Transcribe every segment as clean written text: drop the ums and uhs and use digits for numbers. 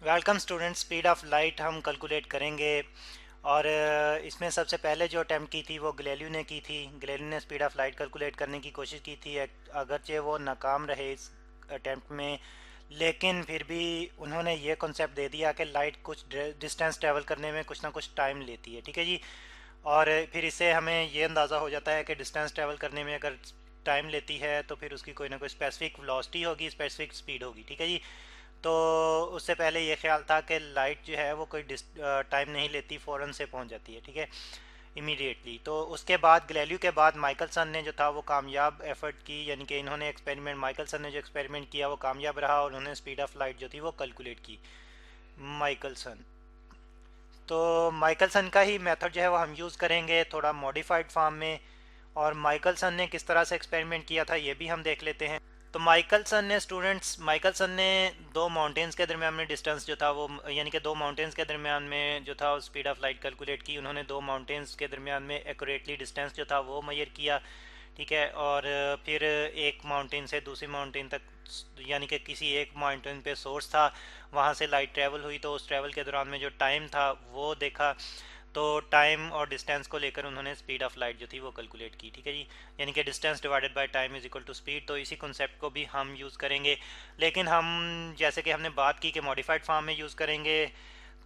Welcome students, speed of light हम calculate करेंगे। और इसमें सबसे पहले जो अटैम्प्ट की थी वो गैलीलियो ने की थी। गैलीलियो ने स्पीड ऑफ लाइट कैलकुलेट करने की कोशिश की थी, अगरचे वो नाकाम रहे इस अटैम्प्ट में, लेकिन फिर भी उन्होंने ये कॉन्सेप्ट दे दिया कि लाइट कुछ डिस्टेंस ट्रैवल करने में कुछ ना कुछ टाइम लेती है। ठीक है जी। और फिर इससे हमें ये अंदाज़ा हो जाता है कि डिस्टेंस ट्रैवल करने में अगर टाइम लेती है तो फिर उसकी कोई ना कोई स्पेसिफिक वेलोसिटी होगी, स्पेसिफिक स्पीड होगी। ठीक है जी। तो उससे पहले ये ख्याल था कि लाइट जो है वो कोई टाइम नहीं लेती, फ़ौरन से पहुंच जाती है। ठीक है, इमीडिएटली। तो उसके बाद गैलीलियो के बाद माइकलसन ने जो था वो कामयाब एफर्ट की, यानी कि इन्होंने एक्सपेरिमेंट, माइकलसन ने जो एक्सपेरिमेंट किया वो कामयाब रहा और उन्होंने स्पीड ऑफ लाइट जो थी वो कैलकुलेट की। माइकलसन, तो माइकलसन का ही मेथड जो है वो हम यूज़ करेंगे थोड़ा मॉडिफाइड फॉर्म में। और माइकलसन ने किस तरह से एक्सपेरिमेंट किया था ये भी हम देख लेते हैं। तो माइकलसन ने दो माउंटेन्स के दरमियान में डिस्टेंस जो था वो, यानी कि दो माउंटेन्स के दरमियान में जो था स्पीड ऑफ लाइट कैलकुलेट की। उन्होंने दो माउंटेन्स के दरमियान में एक्यूरेटली डिस्टेंस जो था वो मेजर किया। ठीक है। और फिर एक माउंटेन से दूसरी माउंटेन तक, यानी कि किसी एक माउंटेन पे सोर्स था, वहाँ से लाइट ट्रैवल हुई, तो उस ट्रैवल के दौरान में जो टाइम था वो देखा। तो टाइम और डिस्टेंस को लेकर उन्होंने स्पीड ऑफ लाइट जो थी वो कैलकुलेट की। ठीक है जी। यानी कि distance divided by time is equal to speed. तो इसी कॉन्सेप्ट को भी हम यूज़ करेंगे, लेकिन हम जैसे कि हमने बात की कि मॉडिफाइड फॉर्म में यूज़ करेंगे।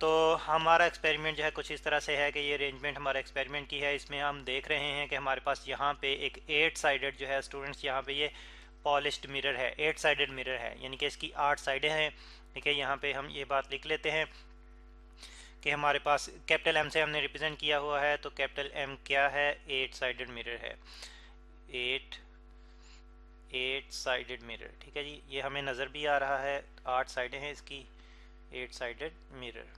तो हमारा एक्सपेरिमेंट जो है कुछ इस तरह से है कि ये अरेंजमेंट हमारा एक्सपेरिमेंट की है। इसमें हम देख रहे हैं कि हमारे पास यहाँ पे एक 8 साइडेड जो है स्टूडेंट्स, यहाँ पे ये पॉलिश्ड मिरर है, 8 साइडेड मिरर है, यानी कि इसकी 8 साइडें हैं। ठीक है, यहाँ पे हम ये बात लिख लेते हैं कि हमारे पास कैपिटल एम से हमने रिप्रेजेंट किया हुआ है। तो कैपिटल एम क्या है? 8 साइडेड मिरर है। 8 साइडेड मिरर। ठीक है जी, ये हमें नज़र भी आ रहा है, 8 साइडें हैं इसकी, 8 साइडेड मिरर।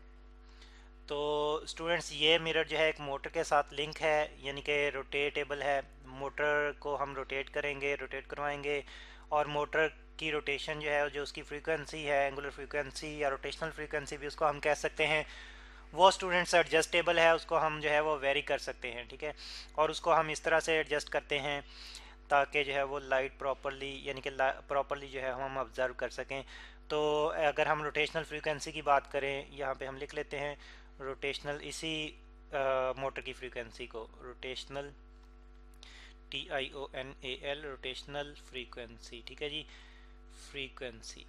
तो स्टूडेंट्स, ये मिरर जो है एक मोटर के साथ लिंक है, यानी कि रोटेटेबल है। मोटर को हम रोटेट करेंगे, रोटेट करवाएंगे, और मोटर की रोटेशन जो है, जो उसकी फ्रीक्वेंसी है, एंगुलर फ्रीक्वेंसी या रोटेशनल फ्रीक्वेंसी भी उसको हम कह सकते हैं, वो स्टूडेंट्स एडजस्टेबल है, उसको हम जो है वो वेरी कर सकते हैं। ठीक है, और उसको हम इस तरह से एडजस्ट करते हैं ताकि जो है वो लाइट प्रॉपरली, यानी कि प्रॉपरली जो है हम ऑब्ज़र्व कर सकें। तो अगर हम रोटेशनल फ्रीक्वेंसी की बात करें, यहाँ पे हम लिख लेते हैं रोटेशनल, इसी मोटर की फ्रीक्वेंसी को रोटेशनल, TIONAL, रोटेशनल फ्रीक्वेंसी। ठीक है जी, फ्रीक्वेंसी,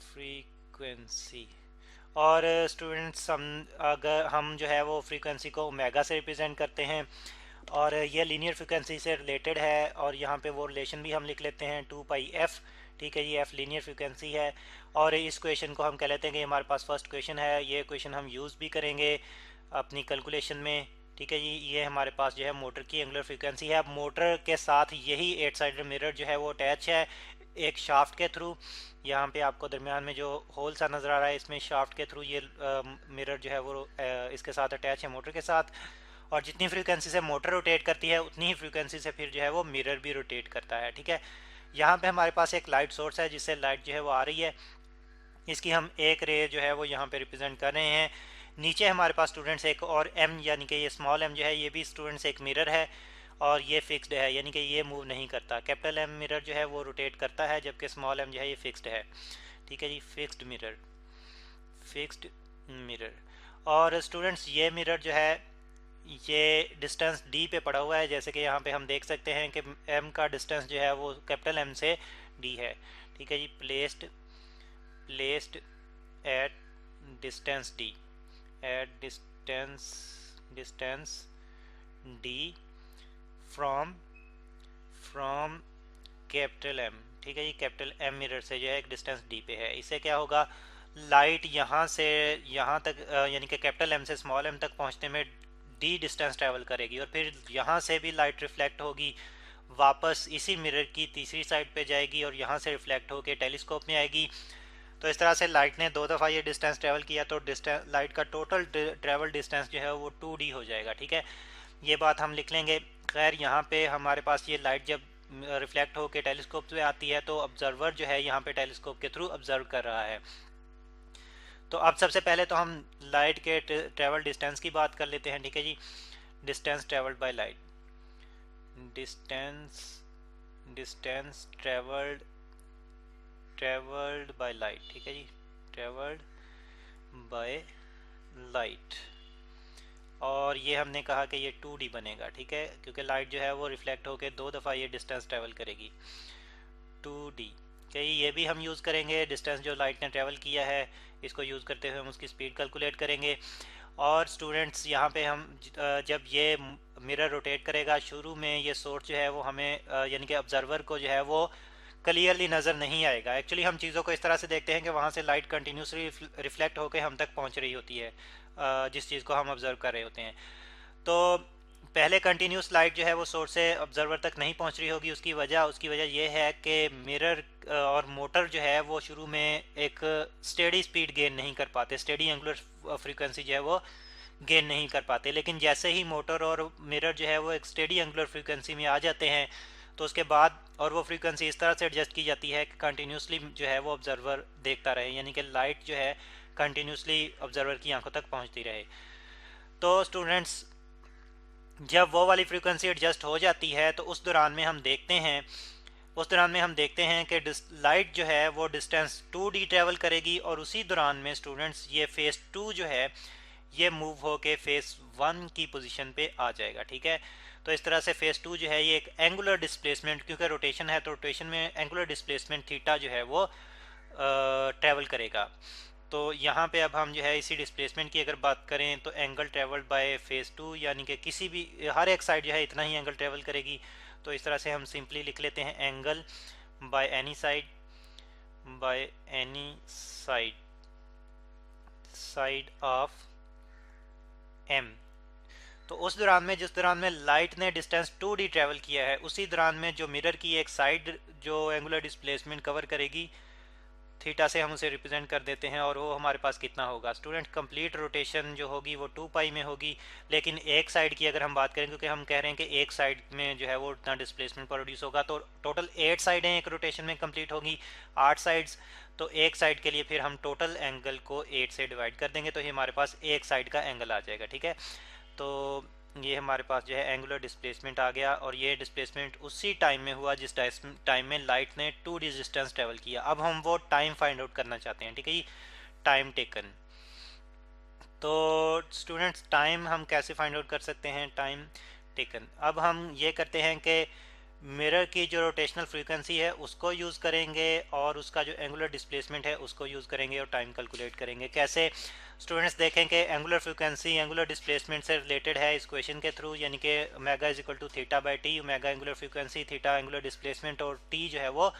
फ्रीक्वेंसी। और स्टूडेंट्स, हम अगर हम जो है वो फ्रीक्वेंसी को ओमेगा से रिप्रेजेंट करते हैं, और ये लीनियर फ्रीक्वेंसी से रिलेटेड है, और यहाँ पे वो रिलेशन भी हम लिख लेते हैं 2πf। ठीक है, ये f लीनियर फ्रीक्वेंसी है। और इस क्वेश्चन को हम कह लेते हैं कि हमारे पास फर्स्ट क्वेश्चन है, ये क्वेश्चन हम यूज़ भी करेंगे अपनी कैलकुलेशन में। ठीक है जी, ये हमारे पास जो है मोटर की एंगुलर फ्रीक्वेंसी है। अब मोटर के साथ यही 8 साइडेड मिरर जो है वो अटैच है एक शाफ्ट के थ्रू। यहाँ पे आपको दरमियान में जो होल सा नज़र आ रहा है, इसमें शाफ्ट के थ्रू ये मिरर जो है वो इसके साथ अटैच है, मोटर के साथ। और जितनी फ्रीक्वेंसी से मोटर रोटेट करती है उतनी ही फ्रीक्वेंसी से फिर जो है वो मिरर भी रोटेट करता है। ठीक है, यहाँ पे हमारे पास एक लाइट सोर्स है जिससे लाइट जो है वो आ रही है, इसकी हम एक रे जो है वो यहाँ पे रिप्रेजेंट कर रहे हैं। नीचे हमारे पास स्टूडेंट्स एक और एम, यानी कि ये स्मॉल एम जो है ये भी स्टूडेंट्स एक मिरर है, और ये फिक्स्ड है, यानी कि ये मूव नहीं करता। कैपिटल एम मिरर जो है वो रोटेट करता है, जबकि स्मॉल एम जो है ये फिक्स्ड है। ठीक है जी, फिक्स्ड मिरर, फिक्स्ड मिरर। और स्टूडेंट्स, ये मिरर जो है ये डिस्टेंस डी पे पड़ा हुआ है, जैसे कि यहाँ पे हम देख सकते हैं कि एम का डिस्टेंस जो है वो कैपिटल एम से डी है। ठीक है जी, placed, placed at distance D, at distance, distance D from, from capital M. ठीक है जी, कैपिटल एम मिरर से जो है एक डिस्टेंस डी पे है। इससे क्या होगा, लाइट यहाँ से यहाँ तक, यानी कि कैपिटल एम से स्मॉल एम तक पहुँचने में डी डिस्टेंस ट्रैवल करेगी, और फिर यहाँ से भी लाइट रिफ्लेक्ट होगी, वापस इसी मिरर की तीसरी साइड पे जाएगी, और यहाँ से रिफ्लेक्ट होकर टेलीस्कोप में आएगी। तो इस तरह से लाइट ने 2 दफ़ा ये डिस्टेंस ट्रैवल किया, तो डिस्टेंस, लाइट का टोटल ट्रैवल डिस्टेंस जो है वो 2D हो जाएगा। ठीक है, ये बात हम लिख लेंगे। खैर, यहाँ पे हमारे पास ये लाइट जब रिफ्लेक्ट होकर टेलीस्कोप में आती है तो ऑब्जर्वर जो है यहाँ पे टेलीस्कोप के थ्रू ऑब्जर्व कर रहा है। तो अब सबसे पहले तो हम लाइट के ट्रैवल डिस्टेंस की बात कर लेते हैं। ठीक है जी, distance travelled by light, distance, distance travelled, travelled by light. ठीक है जी, ट्रैवल्ड बाय लाइट। और ये हमने कहा कि ये 2D बनेगा, ठीक है, क्योंकि लाइट जो है वो रिफ्लेक्ट होकर 2 दफ़ा ये डिस्टेंस ट्रेवल करेगी। 2D चाहिए, ये भी हम यूज़ करेंगे। डिस्टेंस जो लाइट ने ट्रेवल किया है इसको यूज़ करते हुए हम उसकी स्पीड कैलकुलेट करेंगे। और स्टूडेंट्स यहाँ पे हम जब ये मिरर रोटेट करेगा, शुरू में ये सोर्स जो है वो हमें यानी कि ऑब्जर्वर को जो है वो क्लियरली नज़र नहीं आएगा। एक्चुअली हम चीज़ों को इस तरह से देखते हैं कि वहाँ से लाइट कंटिन्यूसली रिफ्लेक्ट होकर हम तक पहुँच रही होती है, जिस चीज़ को हम ऑब्जर्व कर रहे होते हैं। तो पहले कंटिन्यूस लाइट जो है वो सोर्स से ऑब्जर्वर तक नहीं पहुंच रही होगी। उसकी वजह ये है कि मिरर और मोटर जो है वो शुरू में एक स्टेडी स्पीड गेन नहीं कर पाते, स्टेडी एंगुलर फ्रीक्वेंसी जो है वो गेन नहीं कर पाते। लेकिन जैसे ही मोटर और मिरर जो है वो एक स्टेडी एंगुलर फ्रीक्वेंसी में आ जाते हैं तो उसके बाद और वो फ्रीक्वेंसी इस तरह से एडजस्ट की जाती है कि कंटिन्यूसली जो है वो ऑब्जर्वर देखता रहे, यानी कि लाइट जो है कंटिन्यूसली ऑब्जर्वर की आंखों तक पहुंचती रहे। तो स्टूडेंट्स जब वो वाली फ्रीक्वेंसी एडजस्ट हो जाती है तो उस दौरान में हम देखते हैं कि लाइट जो है वो डिस्टेंस 2D ट्रेवल करेगी, और उसी दौरान में स्टूडेंट्स ये फेस 2 जो है ये मूव होके फेस 1 की पोजीशन पे आ जाएगा, ठीक है। तो इस तरह से फेस 2 जो है ये एक एंगुलर डिस्प्लेसमेंट, क्योंकि रोटेशन है तो रोटेशन में एंगुलर डिस्प्लेसमेंट थीटा जो है वो ट्रेवल करेगा। तो यहाँ पे अब हम जो है इसी डिस्प्लेसमेंट की अगर बात करें तो एंगल ट्रेवल्ड बाय फेस 2, यानी कि किसी भी हर एक साइड जो है इतना ही एंगल ट्रेवल करेगी। तो इस तरह से हम सिंपली लिख लेते हैं angle by any side of M. तो उस दौरान में जिस दौरान में लाइट ने डिस्टेंस 2D ट्रेवल किया है उसी दौरान में जो मिरर की एक साइड जो एंगुलर डिस्प्लेसमेंट कवर करेगी थीटा से हम उसे रिप्रेजेंट कर देते हैं, और वो हमारे पास कितना होगा स्टूडेंट, कंप्लीट रोटेशन जो होगी वो 2 पाई में होगी। लेकिन एक साइड की अगर हम बात करें, क्योंकि हम कह रहे हैं कि एक साइड में जो है वो उतना डिस्प्लेसमेंट प्रोड्यूस होगा, तो टोटल 8 साइडें एक रोटेशन में कंप्लीट होगी, 8 साइड्स। तो एक साइड के लिए फिर हम टोटल एंगल को 8 से डिवाइड कर देंगे तो ये हमारे पास एक साइड का एंगल आ जाएगा, ठीक है। तो ये हमारे पास जो है एंगुलर डिस्प्लेसमेंट आ गया, और ये डिस्प्लेसमेंट उसी टाइम में हुआ जिस टाइम में लाइट ने 2D डिस्टेंस ट्रेवल किया। अब हम वो टाइम फाइंड आउट करना चाहते हैं, ठीक है जी, टाइम टेकन। तो स्टूडेंट्स टाइम हम कैसे फाइंड आउट कर सकते हैं, टाइम टेकन। अब हम ये करते हैं कि मिरर की जो रोटेशनल फ्रीक्वेंसी है उसको यूज़ करेंगे और उसका जो एंगुलर डिस्प्लेसमेंट है उसको यूज़ करेंगे और टाइम कैलकुलेट करेंगे। कैसे स्टूडेंट्स देखें कि एंगुलर फ्रीक्वेंसी एंगुलर डिस्प्लेसमेंट से रिलेटेड है इस क्वेश्चन के थ्रू, यानी कि omega is equal to theta by T. Omega angular frequency, theta angular displacement, और टी जो है वो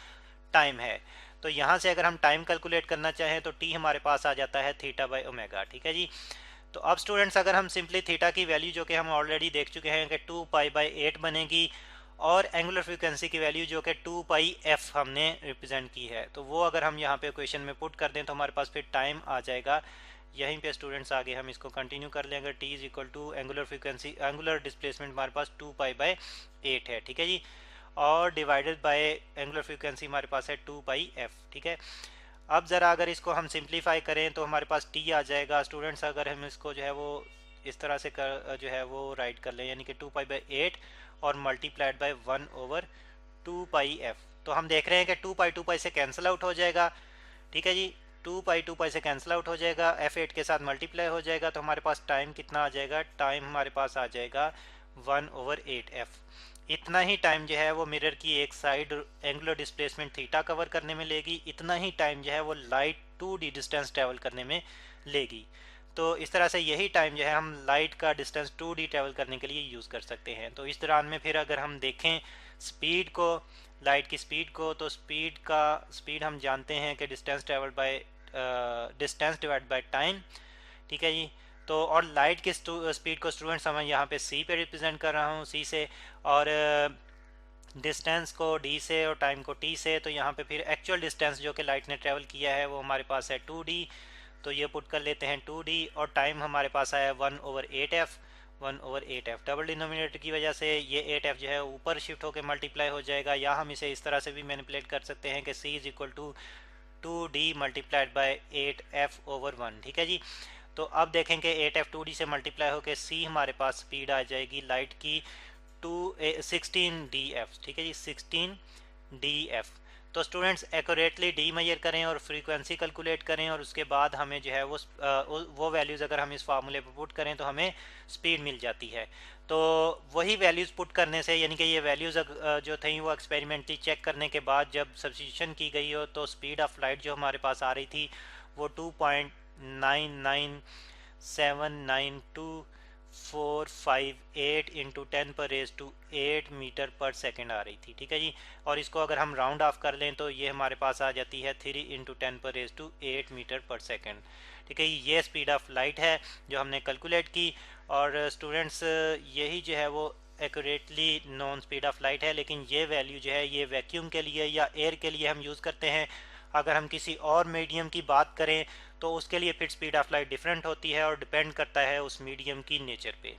टाइम है। तो यहाँ से अगर हम टाइम कैलकुलेट करना चाहें तो टी हमारे पास आ जाता है थीटा बाई ओमेगा, ठीक है जी। तो अब स्टूडेंट्स अगर हम सिंपली थीटा की वैल्यू जो कि हम ऑलरेडी देख चुके हैं कि 2 पाई/8 बनेगी, और एंगुलर फ्रीक्वेंसी की वैल्यू जो कि 2 पाई/f हमने रिप्रेजेंट की है, तो वो अगर हम यहाँ पे क्वेश्चन में पुट कर दें तो हमारे पास फिर टाइम आ जाएगा। यहीं पे स्टूडेंट्स आगे हम इसको कंटिन्यू कर लें। अगर t is equal to angular frequency, angular displacement हमारे पास 2 पाई/8 है, ठीक है जी, और डिवाइडेड बाय एंगुलर फ्रीक्वेंसी हमारे पास है 2 पाई/f, ठीक है। अब ज़रा अगर इसको हम सिंप्लीफाई करें तो हमारे पास t आ जाएगा। स्टूडेंट्स अगर हम इसको जो है वो इस तरह से जो है वो राइट कर लें, यानी कि 2 पाई/8 और मल्टीप्लाइड बाय 1/2 पाई/f, तो हम देख रहे हैं कि 2 पाई से कैंसिल आउट हो जाएगा, ठीक है जी। 2 पाई से कैंसिल आउट हो जाएगा, f8 के साथ मल्टीप्लाई हो जाएगा, तो हमारे पास टाइम कितना आ जाएगा, टाइम हमारे पास आ जाएगा 1/8f। इतना ही टाइम जो है वो मिरर की एक side angular displacement theta cover करने में लेगी, इतना ही टाइम जो है वो लाइट 2D डिस्टेंस ट्रेवल करने में लेगी। तो इस तरह से यही टाइम जो है हम लाइट का डिस्टेंस 2D ट्रेवल करने के लिए यूज़ कर सकते हैं। तो इस दौरान में फिर अगर हम देखें स्पीड को, लाइट की स्पीड को, तो स्पीड हम जानते हैं कि distance travel by distance divide by time, ठीक है जी। तो और लाइट की स्पीड को स्टूडेंट्स हम यहाँ पे c पे रिप्रेजेंट कर रहा हूँ, c से, और डिस्टेंस को d से और टाइम को t से। तो यहाँ पे फिर एक्चुअल डिस्टेंस जो कि लाइट ने ट्रेवल किया है वो हमारे पास है 2d, तो ये पुट कर लेते हैं 2d, और टाइम हमारे पास आया 1/8f। डबल डिनोमिनेटर की वजह से ये 8f जो है ऊपर शिफ्ट होकर मल्टीप्लाई हो जाएगा, या हम इसे इस तरह से भी मैनिपुलेट कर सकते हैं कि c is equal to 2d multiplied by 8f/1, ठीक है जी। तो अब देखें कि 8f 2d से मल्टीप्लाई होकर c हमारे पास स्पीड आ जाएगी लाइट की 16df, ठीक है जी, 16df। तो स्टूडेंट्स एक्यूरेटली डी मेजर करें और फ्रीक्वेंसी कैलकुलेट करें, और उसके बाद हमें जो है वो वैल्यूज़ अगर हम इस फार्मूले पर पुट करें तो हमें स्पीड मिल जाती है। तो वही वैल्यूज़ पुट करने से, यानी कि ये वैल्यूज़ जो थी वो एक्सपेरिमेंटली चेक करने के बाद जब सब्स्टिट्यूशन की गई हो तो स्पीड ऑफ लाइट जो हमारे पास आ रही थी वो 2.99792 458 इंटू 10⁻⁸ मीटर पर सेकेंड आ रही थी। ठीक है जी। और इसको अगर हम राउंड ऑफ कर लें तो ये हमारे पास आ जाती है 3 इंटू 10⁻⁸ मीटर पर सेकेंड। ठीक है, ये स्पीड ऑफ लाइट है जो हमने कैलकुलेट की। और स्टूडेंट्स यही जो है वो accurately non speed of light है, लेकिन ये वैल्यू जो है ये वैक्यूम के लिए या एयर के लिए हम यूज़ करते हैं। अगर हम किसी और मीडियम की बात करें तो उसके लिए फिर स्पीड ऑफ लाइट डिफरेंट होती है और डिपेंड करता है उस मीडियम की नेचर पे।